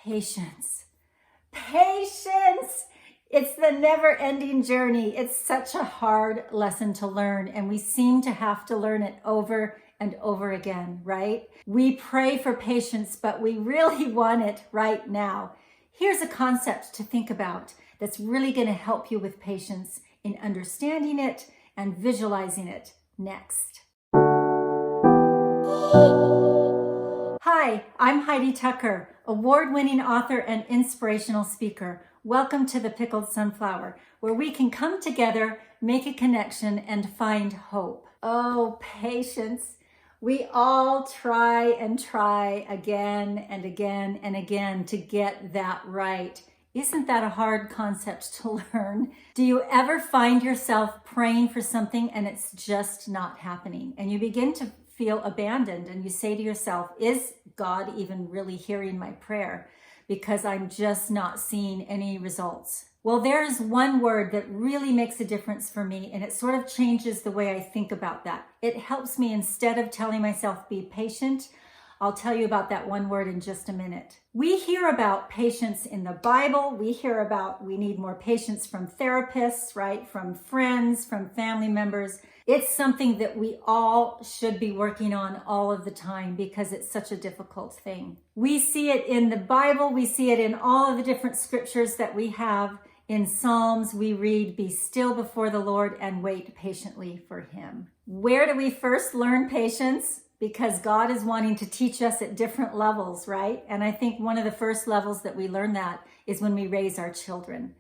Patience. Patience! It's the never-ending journey. It's such a hard lesson to learn, and we seem to have to learn it over and over again, right? We pray for patience, but we really want it right now. Here's a concept to think about that's really going to help you with patience in understanding it and visualizing it next. Hi, I'm Heidi Tucker, award-winning author and inspirational speaker. Welcome to the Pickled Sunflower, where we can come together, make a connection, and find hope. Oh, patience. We all try again and again and again to get that right. Isn't that a hard concept to learn? Do you ever find yourself praying for something and it's just not happening? And you begin to feel abandoned and you say to yourself, is God even really hearing my prayer? Because I'm just not seeing any results. Well, there's one word that really makes a difference for me, and it sort of changes the way I think about that. It helps me, instead of telling myself, be patient, I'll tell you about that one word in just a minute. We hear about patience in the Bible. We hear about we need more patience from therapists, right? From friends, from family members. It's something that we all should be working on all of the time because it's such a difficult thing. We see it in the Bible. We see it in all of the different scriptures that we have. In Psalms, we read, be still before the Lord and wait patiently for him. Where do we first learn patience? Because God is wanting to teach us at different levels, right? And I think one of the first levels that we learn that is when we raise our children,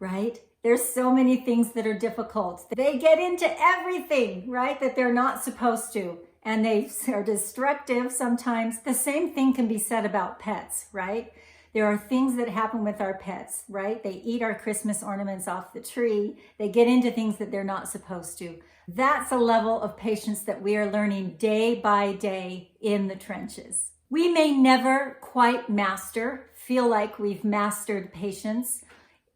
right? There's so many things that are difficult. They get into everything, right, that they're not supposed to. And they are destructive sometimes. The same thing can be said about pets, right? There are things that happen with our pets, right? They eat our Christmas ornaments off the tree. They get into things that they're not supposed to. That's a level of patience that we are learning day by day in the trenches. We may never quite feel like we've mastered patience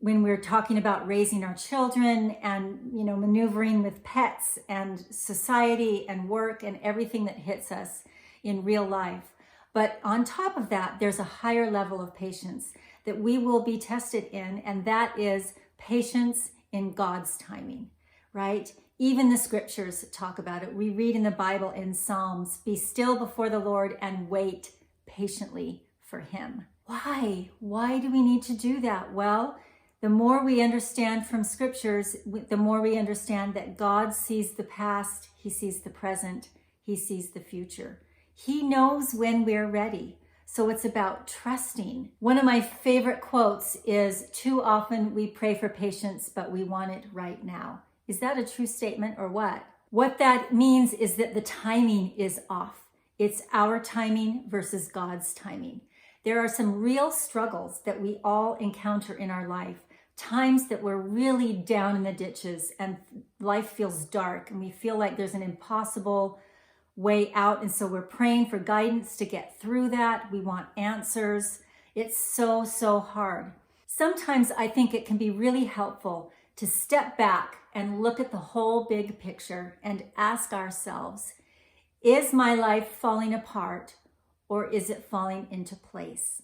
when we're talking about raising our children and, maneuvering with pets and society and work and everything that hits us in real life. But on top of that, there's a higher level of patience that we will be tested in, and that is patience in God's timing, right? Even the scriptures talk about it. We read in the Bible in Psalms, be still before the Lord and wait patiently for him. Why? Why do we need to do that? Well, the more we understand from scriptures, the more we understand that God sees the past, he sees the present, he sees the future. He knows when we're ready. So it's about trusting. One of my favorite quotes is, too often we pray for patience, but we want it right now. Is that a true statement or what? What that means is that the timing is off. It's our timing versus God's timing. There are some real struggles that we all encounter in our life, times that we're really down in the ditches and life feels dark and we feel like there's an impossible way out. And so we're praying for guidance to get through that. We want answers. It's so hard. Sometimes I think it can be really helpful to step back and look at the whole big picture and ask ourselves, is my life falling apart or is it falling into place?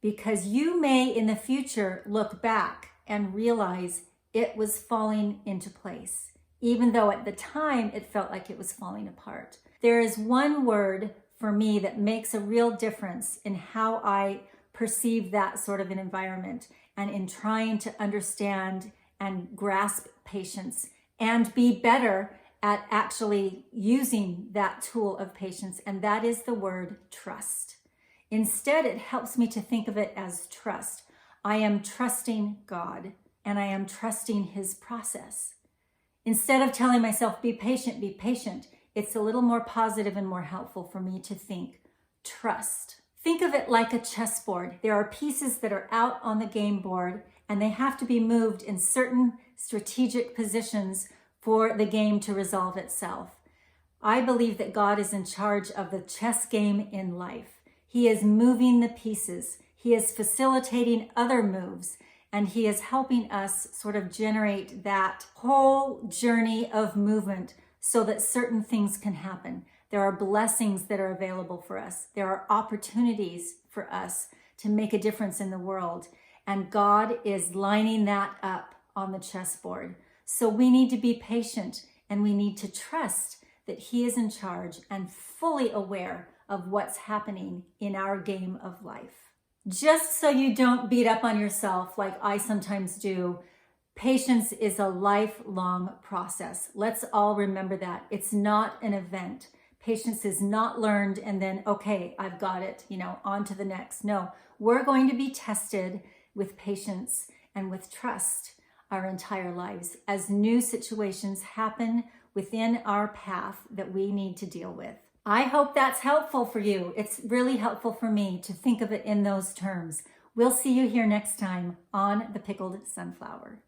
Because you may in the future look back and realize it was falling into place, even though at the time it felt like it was falling apart. There is one word for me that makes a real difference in how I perceive that sort of an environment and in trying to understand and grasp patience and be better at actually using that tool of patience, and that is the word trust. Instead, it helps me to think of it as trust. I am trusting God, and I am trusting his process. Instead of telling myself, be patient, it's a little more positive and more helpful for me to think, trust. Think of it like a chessboard. There are pieces that are out on the game board, and they have to be moved in certain strategic positions for the game to resolve itself. I believe that God is in charge of the chess game in life. He is moving the pieces. He is facilitating other moves, and he is helping us sort of generate that whole journey of movement so that certain things can happen. There are blessings that are available for us. There are opportunities for us to make a difference in the world. And God is lining that up on the chessboard. So we need to be patient and we need to trust that He is in charge and fully aware of what's happening in our game of life. Just so you don't beat up on yourself like I sometimes do, patience is a lifelong process. Let's all remember that. It's not an event. Patience is not learned and then, okay, I've got it, on to the next. No, we're going to be tested with patience and with trust our entire lives as new situations happen within our path that we need to deal with. I hope that's helpful for you. It's really helpful for me to think of it in those terms. We'll see you here next time on The Pickled Sunflower.